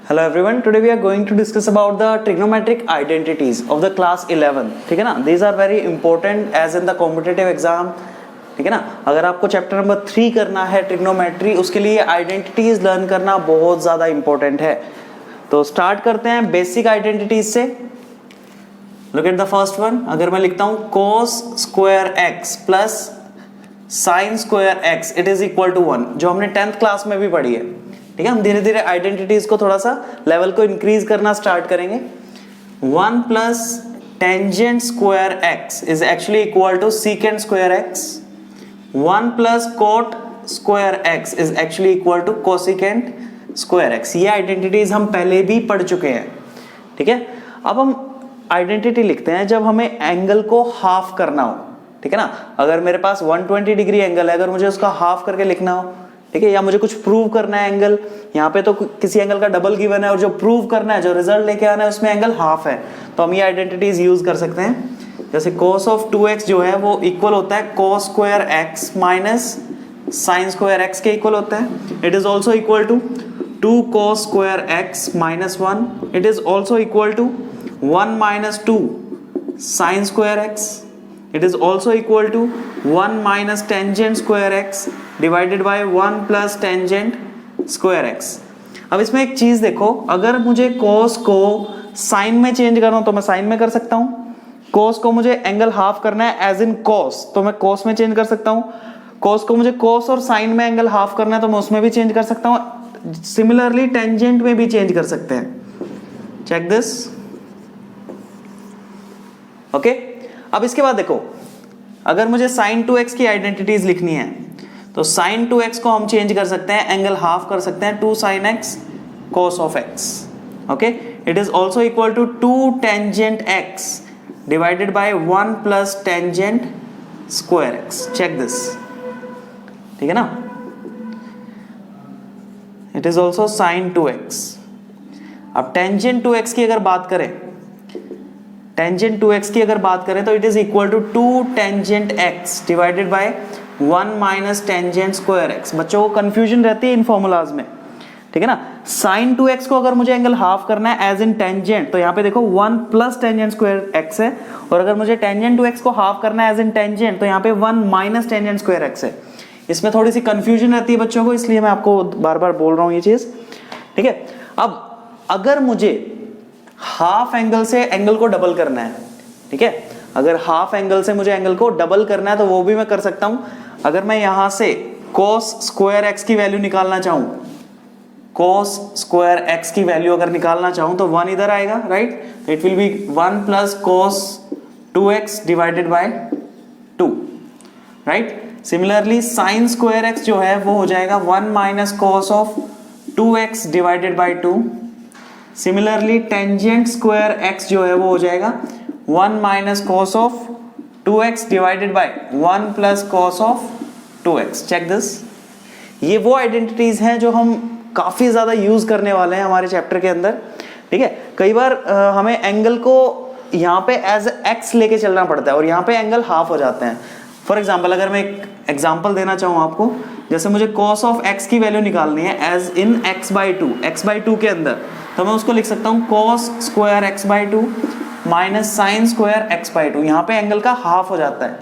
Hello everyone, today we are going to discuss about the trigonometric identities of the class 11. ठीक है ना, these are very important as in the competitive exam. ठीक है ना, अगर आपको चैप्टर नंबर 3 करना है ट्रिग्नोमेट्री, उसके लिए आइडेंटिटीज लर्न करना बहुत ज़्यादा इंपॉर्टेंट है. तो स्टार्ट करते हैं बेसिक आइडेंटिटीज से. Look at the first one. अगर मैं लिखता हूँ cos square x plus sine square x it is equal to 1, जो हमने 10th क्लास में भी पढ़ी है. ठीक है, हम धीरे धीरे आइडेंटिटीज को थोड़ा सा लेवल को इंक्रीज करना स्टार्ट करेंगे. 1 plus tangent square x is actually equal to secant square x. 1 plus cot square x is actually equal to cosecant square x. ये आइडेंटिटीज हम पहले भी पढ़ चुके हैं. ठीक है, अब हम आइडेंटिटी लिखते हैं जब हमें एंगल को हाफ करना हो. ठीक है ना, अगर मेरे पास 120 डिग्री एंगल है, अगर मुझे उसका हाफ करके लिखना हो, ठीक है, या मुझे कुछ प्रूव करना है एंगल, यहाँ पे तो किसी एंगल का डबल गिवन है और जो प्रूव करना है, जो रिजल्ट लेके आना है उसमें एंगल हाफ है, तो हम ये आइडेंटिटीज यूज कर सकते हैं. जैसे cos ऑफ 2x जो है वो इक्वल होता है cos square x minus sine square x के इक्वल होता है. It is also equal to 2 cos square x minus 1. It is also equal to 1 minus 2 sine square x. It is also equal to 1 minus tangent square x divided by 1 plus tangent square x. अब इसमें एक चीज देखो, अगर मुझे cos को sin में change करना हो तो मैं sin में कर सकता हूँ. cos को मुझे एंगल हाफ करना है एज इन cos, तो मैं cos में चेंज कर सकता हूँ. cos को मुझे cos और sin में एंगल हाफ करना है तो मैं उसमें भी चेंज कर सकता हूँ. सिमिलरली टेंजेंट में भी चेंज कर सकते हैं. Check this. ओके, अब इसके बाद देखो, अगर मुझे sin 2x की आइडेंटिटीज लिखनी है तो sin 2x को हम चेंज कर सकते हैं, एंगल हाफ कर सकते हैं 2 sin x cos of x. Okay, it is also equal to 2 tangent x divided by 1 plus tangent square x. Check this. ठीक है ना, it is also sin 2x. अब टेंजेंट 2x की अगर बात करें, टेंजेंट 2x की अगर बात करें तो it is equal to 2 tangent x divided by 1 minus tangent square x. बच्चों को कंफ्यूजन रहती है इन फॉर्मूलाज में. ठीक है ना, sin 2x को अगर मुझे एंगल हाफ करना है एज इन टेंजेंट, तो यहाँ पे देखो 1 प्लस टेंजेंट स्क्वायर x है, और अगर मुझे टेंजेंट 2x को हाफ करना है एज इन टेंजेंट तो यहाँ पे 1 माइनस टेंजेंट स्क्वायर x है. इसमें थोड़ी सी कंफ्यूजन रहती है बच्चों को, इसलिए मैं आपको बार बार बोल रहा हूँ ये चीज. ठीक है, अब अगर मुझे हाफ एंगल से एंगल को डबल करना है, ठीक है, अगर हाफ एंगल से मुझे एंगल को डबल करना है तो वो भी मैं कर सकता हूं. अगर मैं यहां से cos स्क्वायर x की वैल्यू निकालना चाहूं, cos स्क्वायर x की वैल्यू अगर निकालना चाहूं तो 1 इधर आएगा, right. It will be 1 plus cos 2x divided by 2, right. Similarly sin square x जो है वो हो जाएगा 1 minus cos of 2x divided by 2. Similarly tangent square x जो है वो हो जाएगा 1 minus cos of 2x divided by 1 plus cos of 2x. Check this. ये वो आइडेंटिटीज हैं जो हम काफी ज्यादा यूज करने वाले हैं हमारे चैप्टर के अंदर. ठीक है, कई बार हमें एंगल को यहाँ पे एज x लेके चलना पड़ता है और यहाँ पे एंगल हाफ हो जाते हैं. फॉर एग्जाम्पल, अगर मैं एक एग्जाम्पल देना चाहूँ आपको, जैसे मुझे cos ऑफ x की वैल्यू निकालनी है एज इन x/2 के अंदर, तो मैं उसको लिख सकता हूँ cos square x/2 minus sine square x/2. यहाँ पे एंगल का हाफ हो जाता है.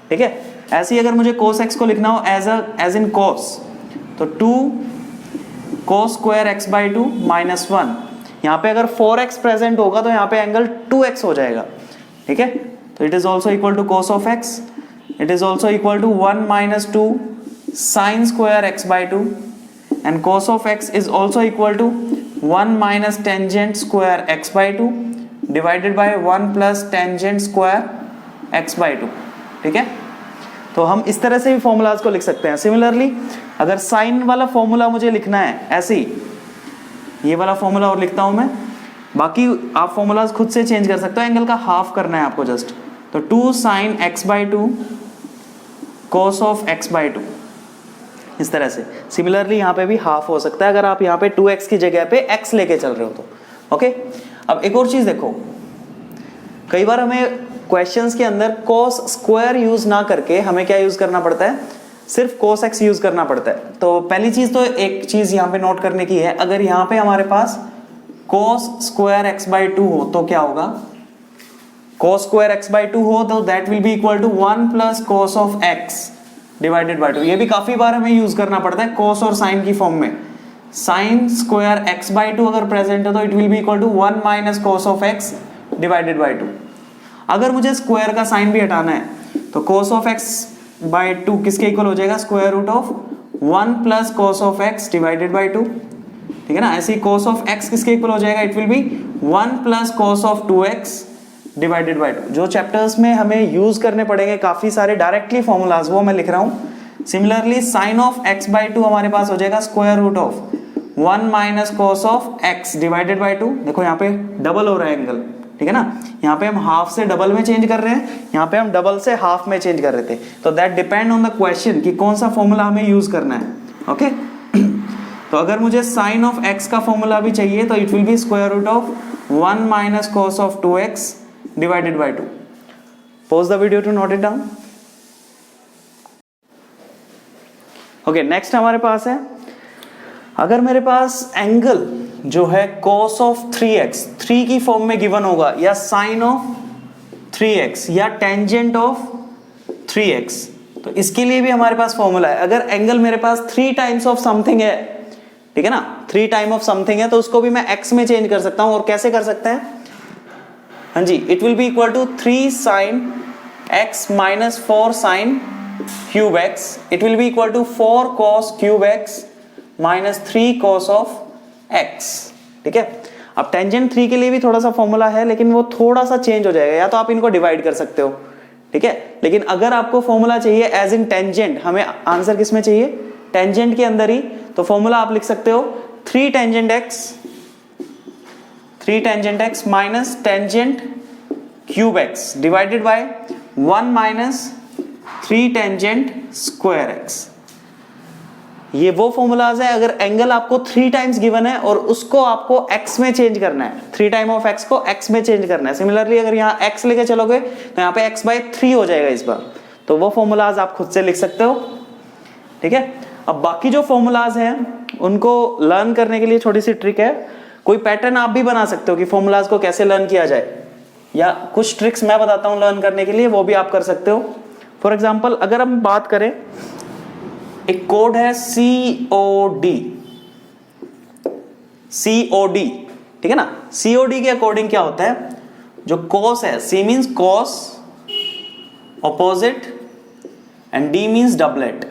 ठीक है, ऐसे ही अगर मुझे cos x को लिखना हो एज इन cos, तो 2 cos स्क्वायर x/2 माइनस 1. यहाँ पे अगर 4x प्रेजेंट होगा तो यहाँ पे एंगल 2x हो जाएगा. ठीक है, तो it is also equal to cos of x. It is also equal to 1 minus 2 sine square x/2 and cos of x is also equal to 1 minus tangent square x/2 divided by 1 plus tangent square x/2. ठीक है, तो हम इस तरह से भी formulas को लिख सकते हैं. सिमिलरली अगर साइन वाला फॉर्मूला मुझे लिखना है, ऐसे ही ये वाला फॉर्मूला और लिखता हूं मैं, बाकी आप फॉर्मूलाज खुद से चेंज कर सकते हो. एंगल का हाफ करना है आपको जस्ट, तो 2 sign x/2 cos of x/2, इस तरह से. सिमिलरली यहाँ पे भी हाफ हो सकता है अगर आप यहाँ पे 2x की जगह पे x लेके चल रहे हो तो. ओके, अब एक और चीज देखो, कई बार हमें क्वेश्चंस के अंदर cos स्क्वायर यूज ना करके हमें क्या यूज करना पड़ता है, सिर्फ cos x यूज करना पड़ता है। तो पहली चीज तो एक चीज यहाँ पे नोट करने की है, अगर यहाँ पे हमारे पास cos स्क्वायर x बाई 2 हो तो क्या होगा, cos स्क्वायर x बाई 2 हो तो that will be equal to 1 plus cos of x divided by 2। ये भी काफी बार हमें यूज करना पड़ता है cos और sin की फॉर्म में। sin स्क्वायर x बाई 2 अगर प्रेजेंट है तो it will be equal to 1 minus cos of x divided by 2। अगर मुझे स्क्वायर का साइन भी हटाना है तो cos ऑफ x बाई 2 किसके इक्वल हो जाएगा, square root of 1 plus cos of x divided by 2, ठीक है ना। ऐसे ही cos ऑफ x किसके इक्वल हो जाएगा, it will be 1 plus cos of 2x divided by 2। जो चैप्टर्स में हमें यूज करने पड़ेंगे काफी सारे डायरेक्टली फॉर्मूलाज, वो मैं लिख रहा हूं। Similarly sine of x by 2 हमारे पास हो जाएगा square root of 1 minus cos of x divided by 2। देखो यहाँ पे डबल हो रहा है एंगल, ठीक है ना। यहाँ पे हम हाफ से डबल में चेंज कर रहे हैं, यहाँ पे हम डबल से हाफ में चेंज कर रहे थे। तो that depend on the question कि कौन सा फॉर्मूला हमें यूज करना है, ओके। तो अगर मुझे साइन ऑफ x का फॉर्मूला भी चाहिए तो it will be square root of 1 minus cos of 2x divided by 2। Pause the video to note it down. Okay, next हमारे पास है, अगर मेरे पास एंगल जो है cos ऑफ 3x 3 की फॉर्म में गिवन होगा, या sin ऑफ 3x या टेंजेंट ऑफ 3x, तो इसके लिए भी हमारे पास फॉर्मूला है। अगर एंगल मेरे पास 3 टाइम्स ऑफ समथिंग है, ठीक है ना, 3 टाइम ऑफ समथिंग है, तो उसको भी मैं x में चेंज कर सकता हूं। और कैसे कर सकते हैं, हाँ जी, it will be equal to 3 sin x minus 4 sin cube x, it will be equal to 4 cos cube x minus 3 cos of x, ठीक है। अब टेंजेंट 3 के लिए भी थोड़ा सा फॉर्मूला है, लेकिन वो थोड़ा सा चेंज हो जाएगा, या तो आप इनको डिवाइड कर सकते हो, ठीक है। लेकिन अगर आपको फॉर्मूला चाहिए एज इन टेंजेंट, हमें आंसर किस में चाहिए, टेंजेंट के अंदर ही, तो फॉर्मूला आप लिख सकते हो 3 tangent x minus tangent cube x divided by 1 minus 3 tangent square x। ये वो फॉर्मूलाज है अगर एंगल आपको 3 टाइम्स गिवन है और उसको आपको x में चेंज करना है, 3 टाइम ऑफ x को x में चेंज करना है। सिमिलरली अगर यहाँ x लेके चलोगे तो यहाँ पे x बाई 3 हो जाएगा इस बार, तो वो फॉर्मूलाज आप खुद से लिख सकते हो, ठीक है। अब बाकी जो फॉर्मूलाज हैं उनको लर्न करने के लिए छोटी सी ट्रिक है, कोई पैटर्न आप भी बना सकते हो कि फॉर्मूलाज को कैसे लर्न किया जाए, या कुछ ट्रिक्स मैं बताता हूँ लर्न करने के लिए, वो भी आप कर सकते हो। फॉर एग्जाम्पल अगर हम बात करें, एक कोड है COD, ठीक है ना। COD के अकॉर्डिंग क्या होता है, जो cos है, C means cos opposite and D means doublet.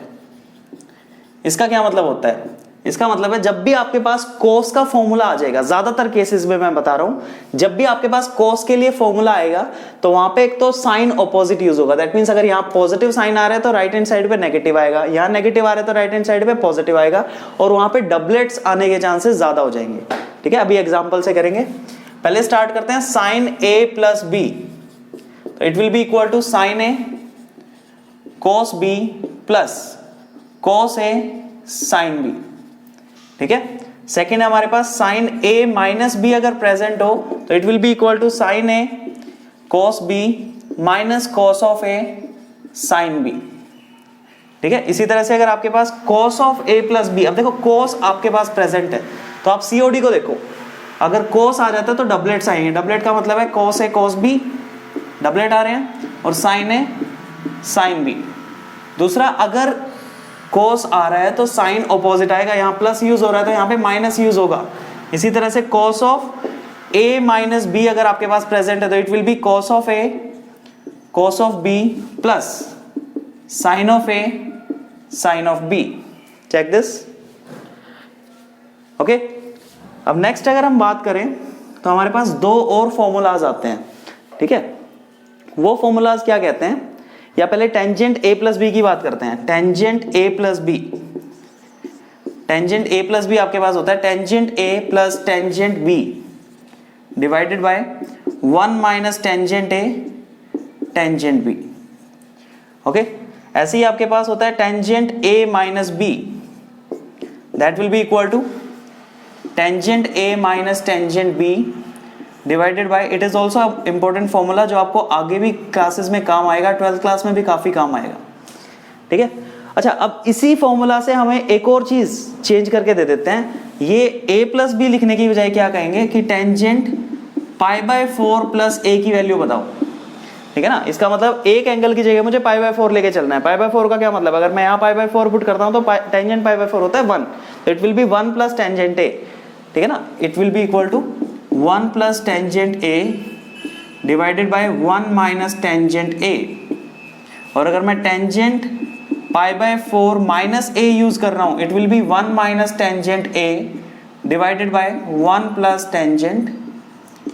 इसका क्या मतलब होता है, इसका मतलब है जब भी आपके पास cos का फॉर्मूला आ जाएगा, ज्यादातर केसेस में मैं बता रहा हूं, जब भी आपके पास cos के लिए फॉर्मूला आएगा तो वहां पे एक तो साइन ऑपोजिट यूज होगा। दैट मींस अगर यहाँ पॉजिटिव साइन आ रहा है तो राइट हैंड साइड पे नेगेटिव आएगा, यहाँ नेगेटिव आ रहा है तो राइट हैंड साइड पे पॉजिटिव आएगा, और वहां पे डबलेट्स आने के चांसेस ज्यादा हो जाएंगे, ठीक है। अभी एग्जाम्पल से करेंगे, पहले स्टार्ट करते हैं साइन A प्लस B, तो it will be equal to sine A cos B plus cos A sine B, ठीक है। सेकेंड है हमारे पास साइन A माइनस B अगर प्रेजेंट हो तो it will be equal to sine A cos B minus cos of A sine B, ठीक है। इसी तरह से अगर आपके पास cos of A plus B, अब देखो cos आपके पास प्रेजेंट है तो आप COD को देखो, अगर cos आ जाता है तो डबलेट्स आएंगे। डबलेट का मतलब है cos A cos B doublet आ रहे हैं, और साइन A साइन B। दूसरा, अगर cos आ रहा है तो साइन ऑपोजिट आएगा, यहाँ प्लस यूज हो रहा है तो यहाँ पे माइनस यूज होगा। इसी तरह से cos of A minus B अगर आपके पास प्रेजेंट है तो it will be cos of A cos of B plus sine of A sine of B। Check this, okay. अब नेक्स्ट अगर हम बात करें तो हमारे पास 2 और फॉर्मूलाज आते हैं, ठीक है। वो फॉर्मूलाज क्या कहते हैं, या पहले टेंजेंट A प्लस बी की बात करते हैं। Tangent A plus B, tangent A plus B आपके पास होता है tangent A plus tangent B divided by 1 minus tangent A tangent B, okay. ऐसे ही आपके पास होता है tangent A minus B, that will be equal to tangent A minus tangent B divided by, it is also important formula जो आपको आगे भी क्लासेस में काम आएगा, 12th क्लास में भी काफी काम आएगा, ठीक है। अच्छा, अब इसी फॉर्मूला से हमें एक और चीज चेंज करके दे देते हैं। ये a प्लस बी लिखने की बजाय क्या कहेंगे कि टेंजेंट π/4 प्लस a की वैल्यू बताओ। ठीक है ना, इसका मतलब एक एंगल की जगह मुझे π/4 लेके चलना है। π/4 का क्या मतलब, अगर मैं यहाँ π/4 पुट करता हूँ तो टेंजेंट π/4 होता है 1, तो it will be 1 plus tangent a। ठीक है ना, it will be equal to 1 plus tangent a divided by 1 minus tangent a। और अगर मैं टेंजेंट π/4 माइनस a यूज कर रहा हूं, it will be 1 minus tangent a divided by 1 plus tangent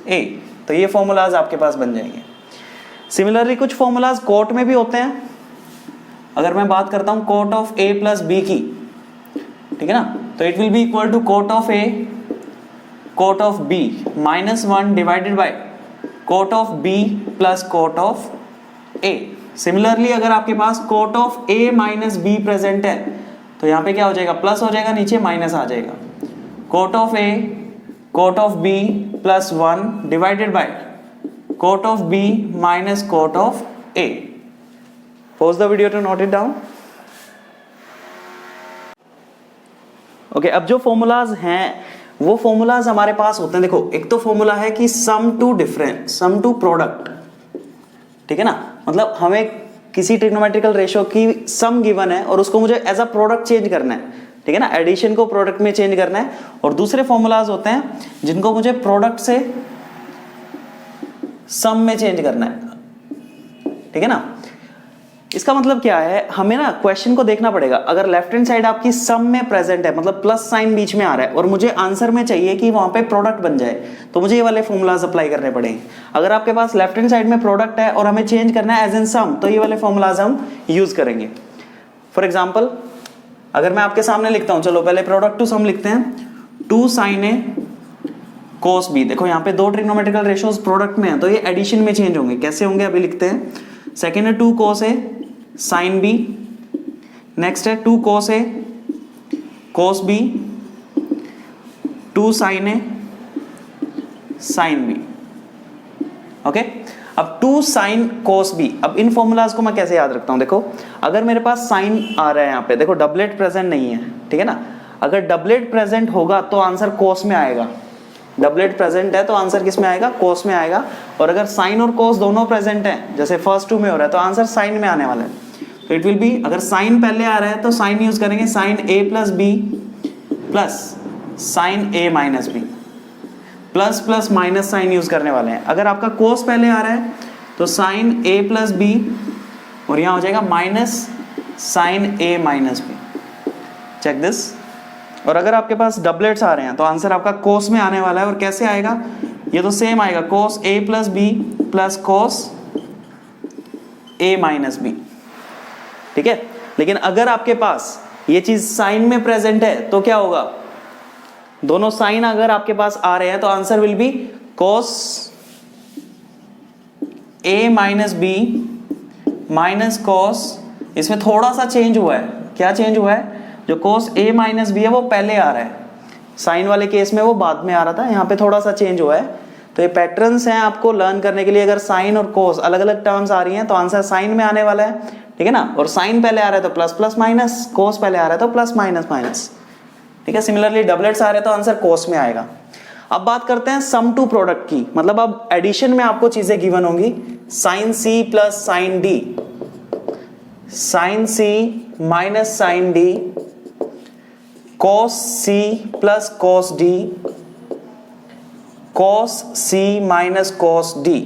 a। तो ये फॉर्मूलाज आपके पास बन जाएंगे। सिमिलरली कुछ फॉर्मूलाज कोट में भी होते हैं। अगर मैं बात करता हूं cot of a plus b की, ठीक है ना, तो it will be equal to cot of a cot of b minus 1 divided by cot of b plus cot of a। Similarly अगर आपके पास cot of a minus b present है तो यहाँ पे क्या हो जाएगा, प्लस हो जाएगा, नीचे माइनस आ जाएगा। Cot of a cot of b plus 1 divided by cot of b minus cot of a। Pause the video to note it down. Okay, अब जो फॉर्मूलाज हैं वो फॉर्मूलाज हमारे पास होते हैं। देखो, एक तो फॉर्मूला है कि sum to difference, sum to product. ठीक है ना, मतलब हमें किसी ट्रिग्नोमेट्रिकल रेशियो की सम गिवन है और उसको मुझे एज अ प्रोडक्ट चेंज करना है। ठीक है ना, एडिशन को प्रोडक्ट में चेंज करना है। और दूसरे फॉर्मूलाज होते हैं जिनको मुझे प्रोडक्ट से सम में चेंज करना है। ठीक है ना, इसका मतलब क्या है, हमें ना क्वेश्चन को देखना पड़ेगा। अगर लेफ्ट हैंड साइड आपकी सम में प्रेजेंट है, मतलब प्लस साइन बीच में आ रहा है, और मुझे आंसर में चाहिए कि वहां पे प्रोडक्ट बन जाए, तो मुझे ये वाले फॉर्मूलाज अप्लाई करने पड़ेंगे। अगर आपके पास लेफ्ट हैंड साइड में प्रोडक्ट है और हमें चेंज करना है एज इन सम, तो ये वाले फॉर्मूलाज हम यूज करेंगे। फॉर एग्जाम्पल, अगर मैं आपके सामने लिखता हूं, चलो पहले प्रोडक्ट टू सम लिखते हैं। 2 sin a cos b। देखो यहाँ पे दो ट्रिग्नोमेट्रिकल रेशियोज प्रोडक्ट में है, तो ये एडिशन में चेंज होंगे। कैसे होंगे अभी लिखते हैं। सेकेंड है 2 cos a sin b, next है 2 cos a cos b, 2 sin a sin b। Okay, अब 2 sin cos b, अब इन फॉर्मूलाज को मैं कैसे याद रखता हूं। देखो, अगर मेरे पास साइन आ रहा है यहाँ पे, देखो डबलेट प्रेजेंट नहीं है। ठीक है ना, अगर डबलेट प्रेजेंट होगा तो आंसर cos में आएगा। डबलेट प्रेजेंट है तो आंसर किस में आएगा, cos में आएगा। और अगर साइन और cos दोनों प्रेजेंट है, जैसे फर्स्ट 2 में हो रहा है, तो आंसर साइन में आने वाला है। तो इट विल बी, अगर साइन पहले आ रहा है तो साइन यूज करेंगे, sine a plus b plus sine a minus b, plus plus minus sine use करने वाले हैं। अगर आपका cos पहले आ रहा है तो साइन a प्लस b, और यहां हो जाएगा minus sine a minus b। Check this. और अगर आपके पास डबलेट्स आ रहे हैं तो आंसर आपका cos में आने वाला है। और कैसे आएगा, ये तो सेम आएगा, cos a plus b plus cos a minus b। ठीक है, लेकिन अगर आपके पास ये चीज साइन में प्रेजेंट है तो क्या होगा, दोनों साइन अगर आपके पास आ रहे हैं तो answer will be cos a minus b minus cos, इसमें थोड़ा सा चेंज हुआ है। क्या चेंज हुआ है, जो cos a माइनस b है वो पहले आ रहा है, साइन वाले केस में वो बाद में आ रहा था, यहाँ पे थोड़ा सा चेंज हुआ है। तो ये पैटर्न्स हैं आपको लर्न करने के लिए। अगर साइन और cos अलग अलग टर्म्स आ रही हैं तो आंसर साइन में आने वाला है। ठीक है ना, और साइन पहले आ रहा है तो प्लस प्लस माइनस, cos पहले आ रहा है तो प्लस माइनस माइनस। ठीक है, सिमिलरली डबलेट्स आ रहे हैं तो आंसर cos में आएगा। अब बात करते हैं सम टू प्रोडक्ट की, मतलब अब एडिशन में आपको चीजें गिवन होंगी। Sine c plus sine d, sine c minus sine d, cos c plus cos d, cos c minus cos d।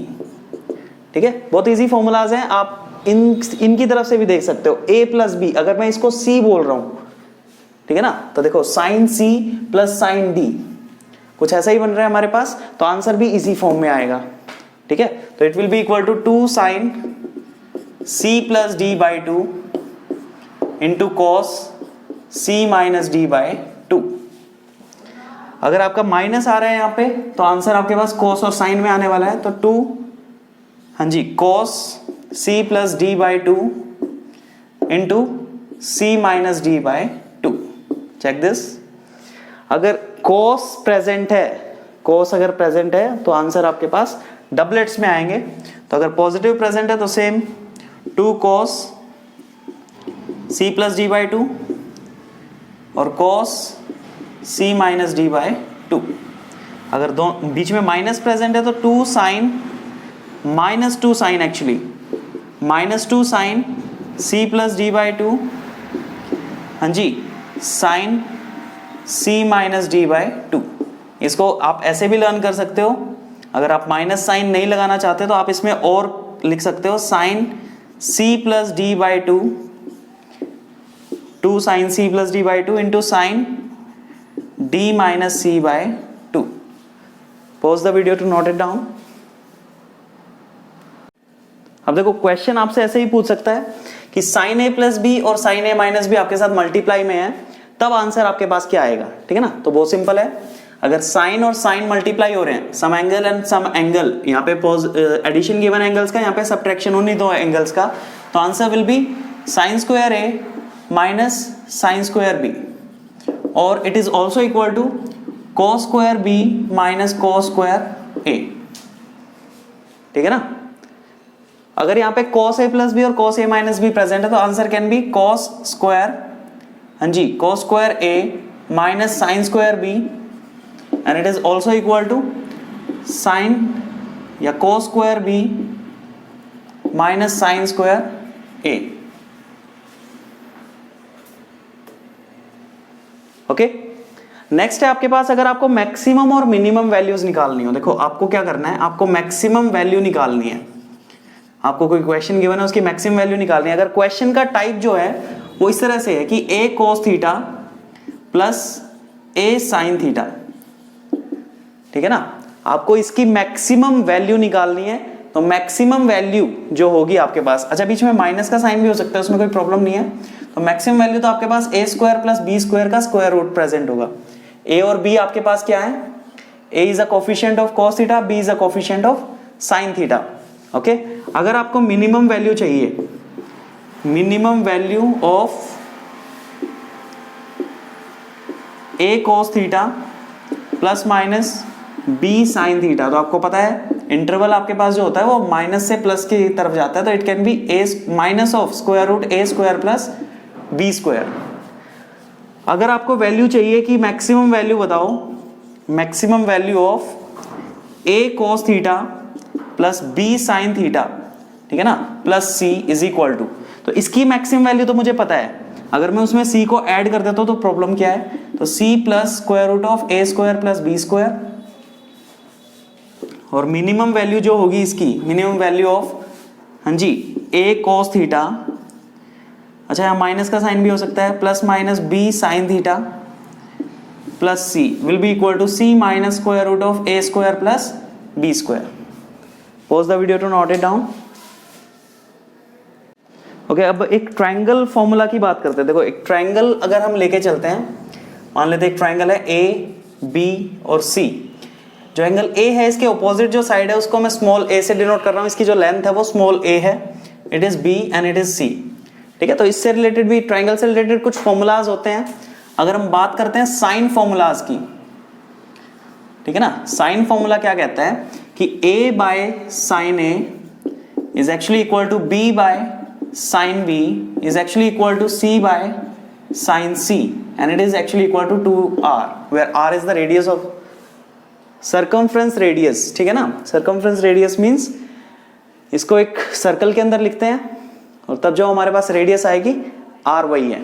ठीक है, बहुत इजी फॉर्मूलाज हैं, आप इनकी तरफ से भी देख सकते हो। a प्लस b, अगर मैं इसको c बोल रहा हूं, ठीक है ना, तो देखो sine c plus sine d, कुछ ऐसा ही बन रहा है हमारे पास, तो आंसर भी इसी फॉर्म में आएगा। ठीक है, तो it will be equal to 2 sine c plus d by 2 into cos c minus d by 2। अगर आपका माइनस आ रहा है यहाँ पे तो आंसर आपके पास cos और साइन में आने वाला है, तो 2, हाँ जी, cos c plus d by 2 into c minus d by 2। Check this. अगर cos प्रेजेंट है, cos अगर प्रेजेंट है तो आंसर आपके पास डबलेट्स में आएंगे। तो अगर पॉजिटिव प्रेजेंट है तो same 2 cos c plus D by two और cos c minus D by two. अगर दो बीच में माइनस प्रेजेंट है तो 2 sine minus 2 sine actually minus 2 sine c plus D by two, हाँ जी, sine c minus D by two. इसको आप ऐसे भी लर्न कर सकते हो, अगर आप माइनस साइन नहीं लगाना चाहते तो आप इसमें और लिख सकते हो sine c plus D by two, 2 sine c plus D by two into sine d minus c by two. Pause the video to note it down. अब देखो क्वेश्चन आपसे ऐसे ही पूछ सकता है कि साइन a प्लस बी और sign a minus B आपके साथ मल्टीप्लाई में है, तब आंसर आपके पास क्या आएगा, ठीक है ना। तो बहुत सिंपल है, अगर साइन और साइन मल्टीप्लाई हो रहे हैं, sum angle and sum angle, यहाँ पे एडिशन गिवन एंगल्स का, यहाँ पे सब्ट्रैक्शन उन्हीं दो एंगल्स का, तो answer will be sine square a minus sine square B, और it is also equal to cos square b minus cos square a, ठीक है ना। अगर यहाँ पे cos a प्लस बी और cos a minus B present है तो answer can be cos square, हाँ जी, cos square a minus sine square b, and it is also equal to sine या cos square b minus sine square a। Okay, next है आपके पास, अगर आपको maximum और मिनिमम वैल्यूज निकालनी हो, देखो आपको क्या करना है, आपको मैक्सिमम वैल्यू निकालनी है। आपको कोई क्वेश्चन गिवन है, उसकी मैक्सिमम वैल्यू निकालनी है। अगर क्वेश्चन का टाइप जो है वो इस तरह से है कि a cos theta plus a sin theta, ठीक है ना, आपको इसकी मैक्सिमम वैल्यू निकालनी है। तो मैक्सिमम वैल्यू जो होगी आपके पास, अच्छा बीच में माइनस का साइन भी हो सकता है, उसमें कोई प्रॉब्लम नहीं है। तो मैक्सिमम वैल्यू तो आपके पास a square plus b square का स्क्वायर रूट प्रेजेंट होगा। a और b आपके पास क्या है, a is a coefficient of cos theta, b is a coefficient of sin theta. Okay, अगर आपको मिनिमम वैल्यू चाहिए, minimum value of a cos theta plus minus b sin theta, तो आपको पता है इंटरवल आपके पास जो होता है वो माइनस से प्लस की तरफ जाता है, तो it can be a minus of square root a square plus b square. अगर आपको वैल्यू चाहिए कि मैक्सिमम वैल्यू बताओ, maximum value of a cos theta plus b sin theta, ठीक है ना, plus c is equal to, तो इसकी मैक्सिमम वैल्यू तो मुझे पता है, अगर मैं उसमें c को ऐड कर देता हूं तो प्रॉब्लम क्या है, तो c plus square root of a square plus b square, और मिनिमम वैल्यू जो होगी इसकी, मिनिमम वैल्यू ऑफ, हाँ जी, a cos थीटा, अच्छा यहाँ माइनस का साइन भी हो सकता है, plus minus b sin theta plus c will be equal to c minus square root of a square plus b square. Pause the video to note it down. Okay, अब एक triangle formula की बात करते हैं। देखो एक triangle अगर हम लेके चलते हैं, मान लेते हैं एक ट्रायंगल है a b और c। जो एंगल a है इसके ऑपोजिट जो साइड है उसको मैं स्मॉल a से डिनोट कर रहा हूँ, इसकी जो लेंथ है वो स्मॉल a है, it is b and it is c, ठीक है। तो इससे रिलेटेड भी, ट्रायंगल से रिलेटेड कुछ फॉर्मूलाज होते हैं। अगर हम बात करते हैं साइन फॉर्मूलाज की, ठीक है ना, साइन फॉर्मूला क्या कहता है कि a by sine a is actually equal to b by sine b is actually equal to c by sine c, and it is actually equal to 2r, where r is the radius of circumference radius, ठीक है ना। Circumference radius means इसको एक circle के अंदर लिखते हैं और तब जो हमारे पास रेडियस आएगी r वही है।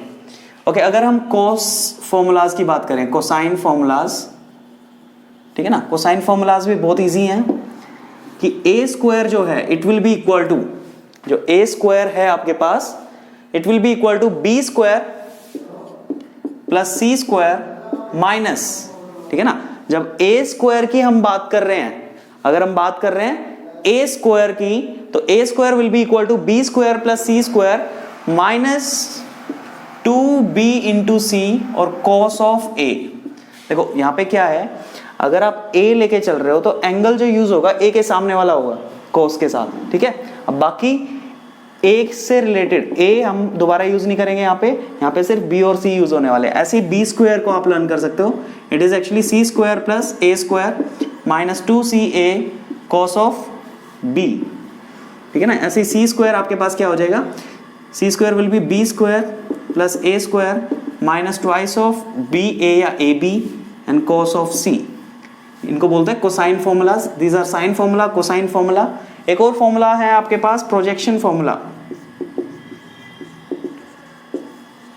ओके, अगर हम कोस फॉर्मूलाज की बात करें, कोसाइन फॉर्मूलाज, ठीक है ना, कोसाइन फॉर्मूलाज भी बहुत इजी हैं कि a स्क्वायर जो है it will be equal to, जो a स्क्वायर है आपके पास it will be equal to b square plus c square minus, ठीक है ना। जब a स्क्वायर की हम बात कर रहे हैं, अगर हम बात कर रहे हैं a स्क्वायर की, तो a square will be equal to b square plus c square minus 2b into c और cos ऑफ a। देखो यहाँ पे क्या है, अगर आप a लेके चल रहे हो तो एंगल जो यूज होगा a के सामने वाला होगा cos के साथ, ठीक है। अब बाकी a से रिलेटेड a हम दोबारा यूज नहीं करेंगे, यहाँ पे सिर्फ b और c यूज होने वाले हैं। ऐसे ही b स्क्वायर को आप लर्न कर सकते हो, it is actually c square plus a square minus 2ca cos of b, ठीक है ना। ऐसे ही c स्क्वायर आपके पास क्या हो जाएगा, c square will be b square plus A square minus twice of B A या A B and cos of C. इनको बोलते हैं cosine formulas. These are sine formula, cosine formula. एक और फॉर्मूला है आपके पास प्रोजेक्शन फॉर्मूला।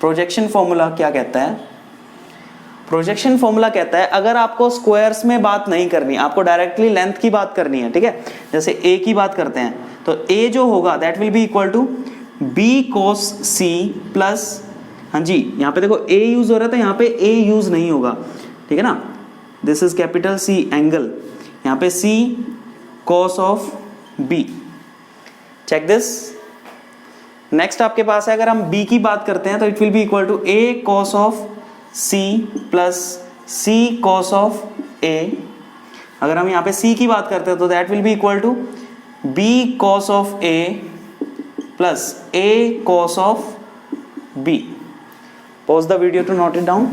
प्रोजेक्शन फॉर्मूला क्या कहता है? प्रोजेक्शन फॉर्मूला कहता है अगर आपको स्क्वायर्स में बात नहीं करनी, आपको डायरेक्टली लेंथ की बात करनी है, ठीक है, जैसे ए की बात करते हैं तो ए जो होगा that will be equal to B cos C plus, हाँ जी यहाँ पे देखो ए यूज हो रहा है तो यहाँ पे ए यूज नहीं होगा, ठीक है ना, this is capital C angle, यहाँ पे C cos of B. Check this. Next आपके पास है अगर हम बी की बात करते हैं तो it will be equal to A cos of C plus C cos of A. अगर हम यहाँ पे सी की बात करते हैं तो that will be equal to B cos of A plus A cos of B. Pause the video to note it down.